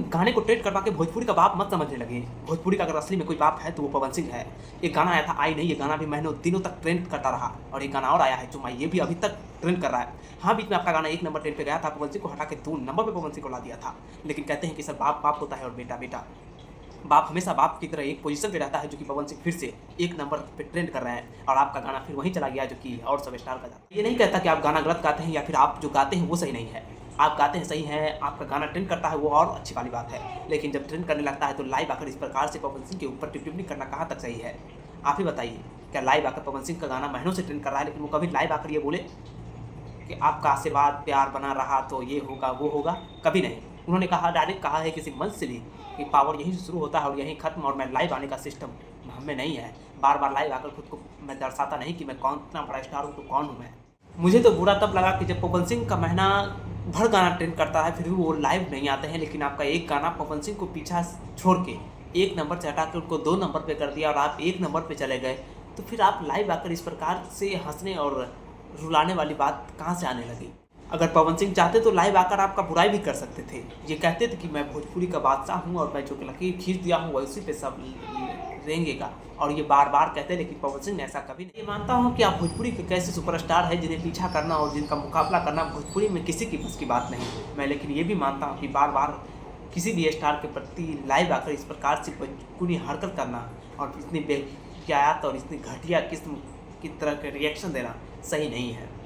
गाने को ट्रेंड करवा के भोजपुरी का बाप मत समझने लगे। भोजपुरी का अगर असली में कोई बाप है तो वो पवन सिंह है। एक गाना आया था आई नहीं, ये गाना भी महीनों दिनों तक ट्रेंड करता रहा और एक गाना और आया है चुम्मा, ये भी अभी तक ट्रेंड कर रहा है। हाँ, बीच में आपका गाना 1 नंबर ट्रेंड पे गया था, पवन सिंह को हटा के 2 नंबर पे पवन सिंह को ला दिया था। लेकिन कहते हैं कि सर बाप बाप होता है और बेटा बेटा। बाप हमेशा बाप की तरह एक पोजीशन पे रहता है, जो कि पवन सिंह फिर से 1 नंबर पे ट्रेंड कर रहे हैं और आपका गाना फिर वहीं चला गया जो कि और सब स्टार का जाता है। ये नहीं कहता कि आप गाना गलत गाते हैं या फिर आप जो गाते हैं वो सही नहीं है। आप गाते हैं सही है, आपका गाना ट्रेंड करता है वो और अच्छी वाली बात है। लेकिन जब ट्रेंड करने लगता है तो लाइव आकर इस प्रकार से पवन सिंह के ऊपर टिप्पणी करना कहाँ तक सही है? आप ही बताइए। क्या लाइव आकर पवन सिंह का गाना महीनों से ट्रेंड कर रहा है लेकिन वो कभी लाइव आकर ये बोले कि आपका आशीर्वाद प्यार बना रहा तो ये होगा वो होगा? कभी नहीं। उन्होंने कहा, डायरेक्ट कहा है किसी मंच से भी कि पावर यहीं से शुरू होता है और यहीं खत्म, और मैं लाइव आने का सिस्टम हमें नहीं है। बार बार लाइव आकर खुद को मैं दर्शाता नहीं कि मैं कितना बड़ा स्टार हूँ तो कौन हूँ मैं। मुझे तो बुरा तब लगा कि जब पवन सिंह का महीना भर गाना ट्रेंड करता है फिर भी वो लाइव नहीं आते हैं, लेकिन आपका एक गाना पवन सिंह को पीछा छोड़ के 1 नंबर से हटा के उनको 2 नंबर पे कर दिया और आप 1 नंबर पे चले गए, तो फिर आप लाइव आकर इस प्रकार से हंसने और रुलाने वाली बात कहाँ से आने लगी? अगर पवन सिंह चाहते तो लाइव आकर आपका बुराई भी कर सकते थे। ये कहते थे कि मैं भोजपुरी का बादशाह हूँ और मैं जो लकीर खींच दिया हूँ उसी पे सब रेंगेगा, और ये बार बार कहते हैं, लेकिन पवन सिंह ने ऐसा कभी नहीं। मानता हूँ कि आप भोजपुरी के कैसे सुपरस्टार है जिन्हें पीछा करना और जिनका मुकाबला करना भोजपुरी में किसी की बस की बात नहीं मैं, लेकिन ये भी मानता हूँ कि बार बार किसी भी स्टार के प्रति लाइव आकर इस प्रकार से भोजपुरी हरकत करना और इतनी बेहयात और इतनी घटिया किस्म की तरह के रिएक्शन देना सही नहीं है।